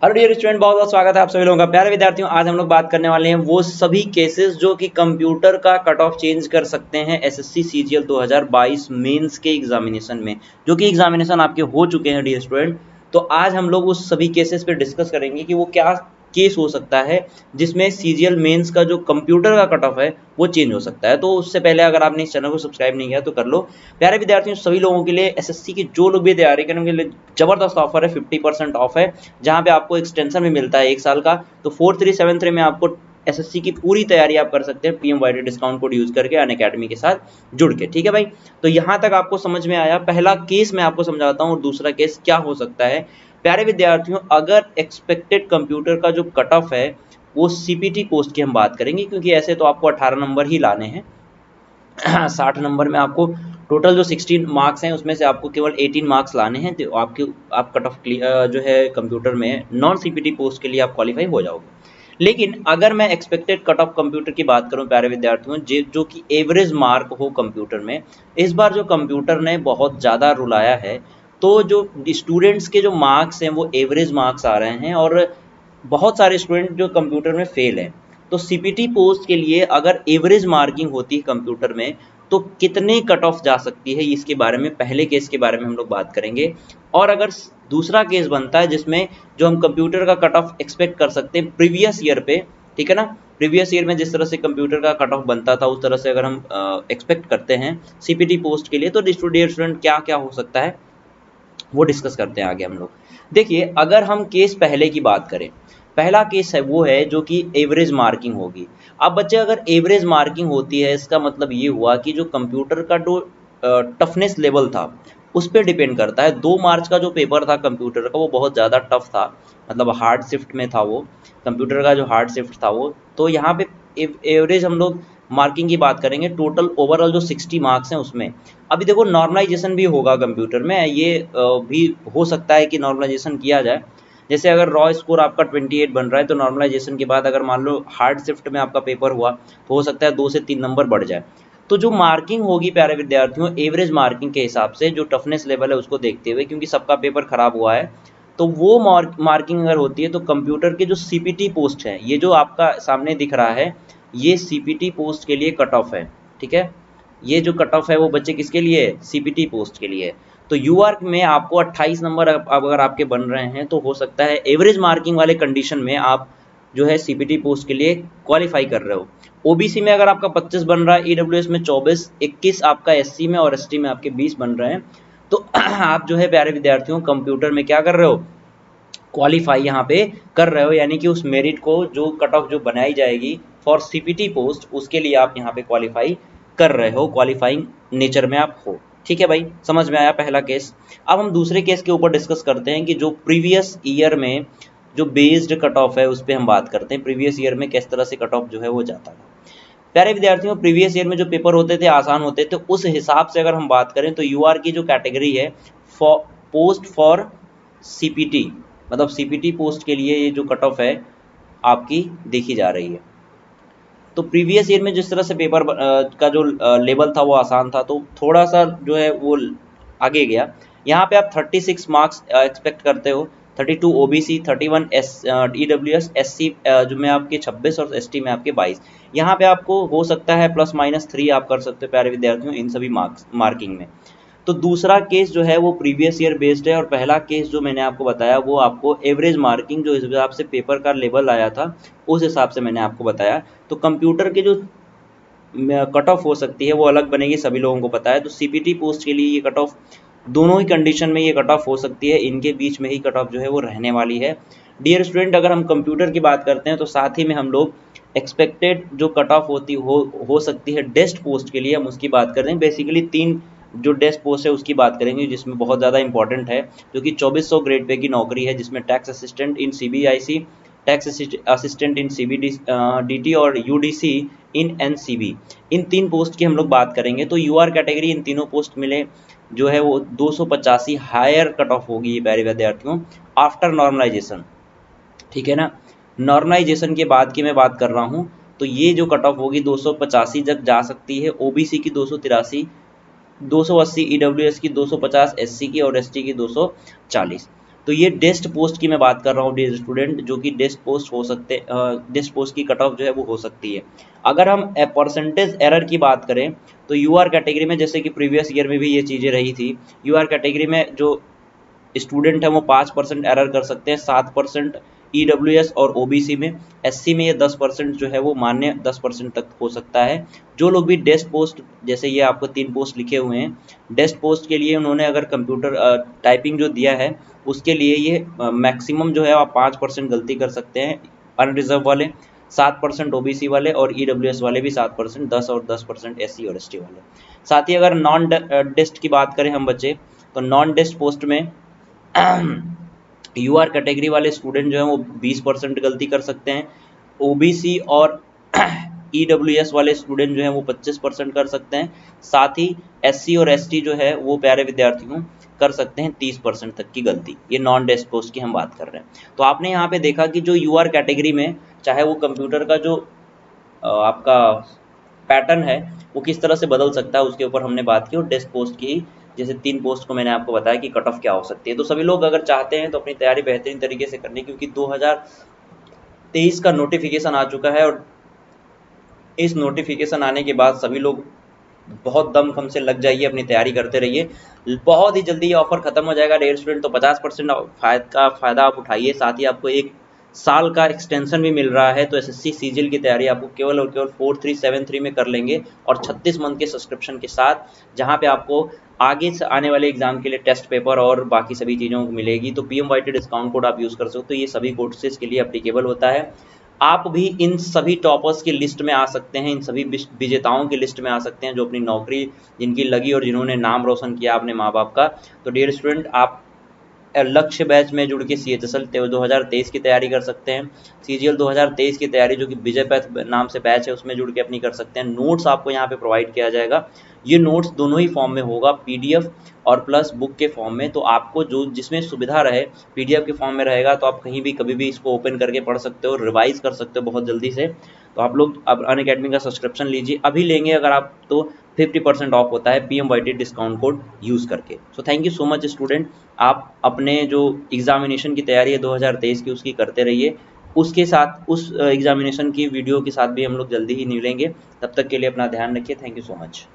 Hello dear student, बहुत बहुत स्वागत है आप सभी लोगों का। प्यारे विद्यार्थियों, आज हम लोग बात करने वाले हैं वो सभी केसेस जो कि कंप्यूटर का कट ऑफ चेंज कर सकते हैं एसएससी सीजीएल 2022 मेंस के एग्जामिनेशन में, जो कि एग्जामिनेशन आपके हो चुके हैं डियर स्टूडेंट। तो आज हम लोग उस सभी केसेस पे डिस्कस करेंगे कि वो क्या केस हो सकता है जिसमें सीजीएल मेंस का जो कंप्यूटर का कट ऑफ है वो चेंज हो सकता है। तो उससे पहले अगर आपने इस चैनल को सब्सक्राइब नहीं किया तो कर लो। प्यारे विद्यार्थियों, सभी लोगों के लिए एसएससी की जो लोग भी तैयारी करें उनके लिए जबरदस्त ऑफर है, 50% ऑफ है, जहां पे आपको एक्सटेंशन भी मिलता है 1 साल का। तो 4373 में आपको एसएससी की पूरी तैयारी आप कर सकते हैं पीएमवाईडी डिस्काउंट कोड यूज करके अनअकैडमी के साथ जुड़ के। ठीक है भाई, तो यहां तक आपको समझ में आया। पहला केस मैं आपको समझाता हूं और दूसरा केस क्या हो सकता है। प्यारे विद्यार्थियों, अगर एक्सपेक्टेड कंप्यूटर का जो कट ऑफ है वो सीपीटी पोस्ट की हम बात करेंगे, क्योंकि ऐसे तो आपको 18 नंबर ही लाने हैं। 60 नंबर में आपको टोटल जो 16 मार्क्स हैं उसमें से आपको केवल 18 मार्क्स लाने हैं, तो आप कट ऑफ जो है कंप्यूटर में नॉन सीपीटी पोस्ट के लिए आप क्वालिफाई हो जाओगे। लेकिन अगर मैं एक्सपेक्टेड कट ऑफ कंप्यूटर की बात करूं प्यारे विद्यार्थियों, जो कि एवरेज मार्क हो कंप्यूटर में, इस बार जो कंप्यूटर ने बहुत ज़्यादा रुलाया है, तो जो स्टूडेंट्स के जो मार्क्स हैं वो एवरेज मार्क्स आ रहे हैं और बहुत सारे स्टूडेंट जो कंप्यूटर में फेल हैं। तो सीपीटी पोस्ट के लिए अगर एवरेज मार्किंग होती है कंप्यूटर में तो कितने कट ऑफ जा सकती है, इसके बारे में पहले केस के बारे में हम लोग बात करेंगे। और अगर दूसरा केस बनता है जिसमें जो हम कंप्यूटर का कट ऑफ एक्सपेक्ट कर सकते हैं प्रीवियस ईयर पे, ठीक है ना, प्रीवियस ईयर में जिस तरह से कंप्यूटर का कट ऑफ बनता था उस तरह से अगर हम एक्सपेक्ट करते हैं सीपीटी पोस्ट के लिए, तो डियर स्टूडेंट क्या क्या हो सकता है वो डिस्कस करते हैं आगे हम लोग। देखिए, अगर हम केस पहले की बात करें, पहला केस है वो है जो कि एवरेज मार्किंग होगी। अब बच्चे, अगर एवरेज मार्किंग होती है इसका मतलब ये हुआ कि जो कंप्यूटर का जो टफनेस लेवल था उस पर डिपेंड करता है। 2 मार्च का जो पेपर था कंप्यूटर का वो बहुत ज़्यादा टफ था, मतलब हार्ड शिफ्ट में था वो, कंप्यूटर का जो हार्ड शिफ्ट था वो। तो यहाँ पे एवरेज हम लोग मार्किंग की बात करेंगे, टोटल ओवरऑल जो 60 मार्क्स हैं उसमें। अभी देखो, नॉर्मलाइजेशन भी होगा कंप्यूटर में, ये भी हो सकता है कि नॉर्मलाइजेशन किया जाए। जैसे अगर रॉ स्कोर आपका 28 बन रहा है तो नॉर्मलाइजेशन के बाद अगर मान लो हार्ड शिफ्ट में आपका पेपर हुआ तो हो सकता है 2 से 3 नंबर बढ़ जाए। तो जो मार्किंग होगी प्यारे विद्यार्थियों, एवरेज मार्किंग के हिसाब से, जो टफनेस लेवल है उसको देखते हुए, क्योंकि सबका पेपर खराब हुआ है, तो वो मार्किंग अगर होती है तो कंप्यूटर के जो सीपीटी पोस्ट है, ये जो आपका सामने दिख रहा है, ये सीपीटी पोस्ट के लिए कट ऑफ है। ठीक है, ये जो कट ऑफ है वो बच्चे किसके लिए है, सीपीटी पोस्ट के लिए है। तो यूआर में आपको 28 नंबर अगर आपके बन रहे हैं तो हो सकता है एवरेज मार्किंग वाले कंडीशन में आप जो है सीपीटी पोस्ट के लिए क्वालिफाई कर रहे हो। ओबीसी में अगर आपका 25 बन रहा है, ईडब्ल्यूएस में 24, 21 आपका एससी में और एसटी में आपके 20 बन रहे हैं, तो आप जो है प्यारे विद्यार्थियों कंप्यूटर में क्या कर रहे हो, क्वालिफाई यहाँ पे कर रहे हो। यानी कि उस मेरिट को, जो कट ऑफ जो बनाई जाएगी फॉर सीपीटी पोस्ट, उसके लिए आप यहाँ पे क्वालिफाई कर रहे हो, क्वालिफाइंग नेचर में आप हो। ठीक है भाई, समझ में आया पहला केस। अब हम दूसरे केस के ऊपर डिस्कस करते हैं कि जो प्रीवियस ईयर में जो बेस्ड कट ऑफ है उस पर हम बात करते हैं, प्रीवियस ईयर में किस तरह से कट ऑफ जो है वो जाता था। प्यारे विद्यार्थियों, प्रीवियस ईयर में जो पेपर होते थे आसान होते थे, उस हिसाब से अगर हम बात करें तो यूआर की जो कैटेगरी है पोस्ट फॉर सीपीटी, मतलब सीपीटी पोस्ट के लिए ये जो कट ऑफ है आपकी देखी जा रही है। तो प्रीवियस ईयर में जिस तरह से पेपर का जो लेवल था वो आसान था, तो थोड़ा सा जो है वो आगे गया। यहाँ पे आप 36 मार्क्स एक्सपेक्ट करते हो, 32 ओबीसी, 31 ईडब्ल्यूएस, एससी जो में आपके 26 और एसटी में आपके 22। यहाँ पे आपको हो सकता है +-3 आप कर सकते हो प्यारे विद्यार्थियों इन सभी मार्किंग में। तो दूसरा केस जो है वो प्रीवियस ईयर बेस्ड है और पहला केस जो मैंने आपको बताया वो आपको एवरेज मार्किंग, जो इस हिसाब से पेपर का लेवल आया था उस हिसाब से मैंने आपको बताया। तो कंप्यूटर के जो कट ऑफ हो सकती है वो अलग बनेगी, सभी लोगों को पता है। तो सीपीटी पोस्ट के लिए ये कट ऑफ, दोनों ही कंडीशन में ये कट ऑफ हो सकती है, इनके बीच में ही कट ऑफ जो है वो रहने वाली है। डियर स्टूडेंट, अगर हम कंप्यूटर की बात करते हैं तो साथ ही में हम लोग एक्सपेक्टेड जो कट ऑफ हो सकती है डेस्क पोस्ट के लिए, हम उसकी बात कर रहे हैं। बेसिकली 3 जो डेस्क पोस्ट है उसकी बात करेंगे, जिसमें बहुत ज़्यादा इंपॉर्टेंट है, जो कि 2400 ग्रेड पे की नौकरी है, जिसमें tax assistant in CBIC, tax assistant in CBDT और यूडीसी इन एनसीबी, इन 3 पोस्ट की हम लोग बात करेंगे। तो यूआर कैटेगरी इन तीनों पोस्ट मिले जो है वो 285 हायर कट ऑफ होगी ये प्यारे विद्यार्थियों आफ्टर नॉर्मलाइजेशन। ठीक है ना, नॉर्मलाइजेशन के बाद की मैं बात कर रहा हूँ, तो ये जो कट ऑफ होगी 285 तक जा सकती है। ओबीसी की 283, 280 ईडब्ल्यूएस की, 250 एससी की और एसटी की 240। तो ये डेस्ट पोस्ट की मैं बात कर रहा हूँ डियर स्टूडेंट, जो कि डेस्ट पोस्ट हो सकते, डेस्ट पोस्ट की कट ऑफ जो है वो हो सकती है। अगर हम परसेंटेज एरर की बात करें तो यूआर कैटेगरी में, जैसे कि प्रीवियस ईयर में भी ये चीज़ें रही थी, यूआर कैटेगरी में जो स्टूडेंट है वो 5% एरर कर सकते हैं, 7% ईडब्ल्यूएस और ओबीसी में। एससी में ये 10% जो है वो मान्य 10% तक हो सकता है। जो लोग भी डेस्क पोस्ट, जैसे ये आपको 3 पोस्ट लिखे हुए हैं, डेस्क पोस्ट के लिए उन्होंने अगर कंप्यूटर टाइपिंग जो दिया है उसके लिए ये मैक्सिमम जो है आप 5% गलती कर सकते हैं अनरिजर्व वाले, 7% ओबीसी वाले और ईडब्ल्यूएस वाले भी 7%, 10 और 10% एससी और एसटी वाले। साथ ही अगर नॉन डेस्ट की बात करें हम बच्चे, तो नॉन डेस्ट पोस्ट में यूआर कैटेगरी वाले स्टूडेंट जो हैं वो 20% गलती कर सकते हैं, ओबीसी और ईडब्ल्यूएस वाले स्टूडेंट जो हैं वो 25% कर सकते हैं, साथ ही एससी और एसटी जो है वो प्यारे विद्यार्थियों कर सकते हैं 30% तक की गलती। ये नॉन डेस्क पोस्ट की हम बात कर रहे हैं। तो आपने यहाँ पे देखा कि जो यूआर कैटेगरी में, चाहे वो कंप्यूटर का जो आपका पैटर्न है वो किस तरह से बदल सकता है उसके ऊपर हमने बात की, और डेस्क पोस्ट की जैसे 3 पोस्ट को मैंने आपको बताया कि कट ऑफ क्या हो सकती है। तो सभी लोग अगर चाहते हैं तो अपनी तैयारी बेहतरीन तरीके से करनी, क्योंकि 2023 का नोटिफिकेशन आ चुका है, और इस नोटिफिकेशन आने के बाद सभी लोग बहुत दमखम से लग जाइए, अपनी तैयारी करते रहिए। बहुत ही जल्दी ये ऑफर खत्म हो जाएगा डियर स्टूडेंट, तो 50% का फ़ायदा आप उठाइए। साथ ही आपको 1 साल का एक्सटेंशन भी मिल रहा है। तो एसएससी सीजीएल की तैयारी आपको केवल और केवल 4373 में कर लेंगे, और 36 मंथ के सब्सक्रिप्शन के साथ, जहाँ पे आपको आगे से आने वाले एग्जाम के लिए टेस्ट पेपर और बाकी सभी चीज़ों को मिलेगी। तो PMYT डिस्काउंट कोड आप यूज़ कर सकते हो। तो ये सभी कोर्सेज के लिए अप्लीकेबल होता है। आप भी इन सभी टॉपर्स की लिस्ट में आ सकते हैं, इन सभी विजेताओं की लिस्ट में आ सकते हैं जो अपनी नौकरी जिनकी लगी और जिन्होंने नाम रोशन किया अपने माँ बाप का। तो डियर स्टूडेंट, आप लक्ष्य बैच में जुड़ के CHSL 2023 की तैयारी कर सकते हैं। CGL 2023 की तैयारी जो कि विजय पैथ नाम से बैच है उसमें जुड़ के अपनी कर सकते हैं। नोट्स आपको यहाँ पे प्रोवाइड किया जाएगा। ये नोट्स दोनों ही फॉर्म में होगा, PDF और प्लस बुक के फॉर्म में। तो आपको जो जिसमें सुविधा रहे, PDF के फॉर्म में रहेगा तो आप कहीं भी कभी भी इसको ओपन करके पढ़ सकते हो, रिवाइज कर सकते हो बहुत जल्दी से। तो आप लोग अब अनअकैडमी का सब्सक्रिप्शन लीजिए, अभी लेंगे अगर आप तो 50% ऑफ होता है PMYT डिस्काउंट कोड यूज़ करके। So thank you so much student, आप अपने जो एग्जामिनेशन की तैयारी है 2023 की उसकी करते रहिए। उसके साथ उस एग्जामिनेशन की वीडियो के साथ भी हम लोग जल्दी ही मिलेंगे। तब तक के लिए अपना ध्यान रखिए। Thank you so much.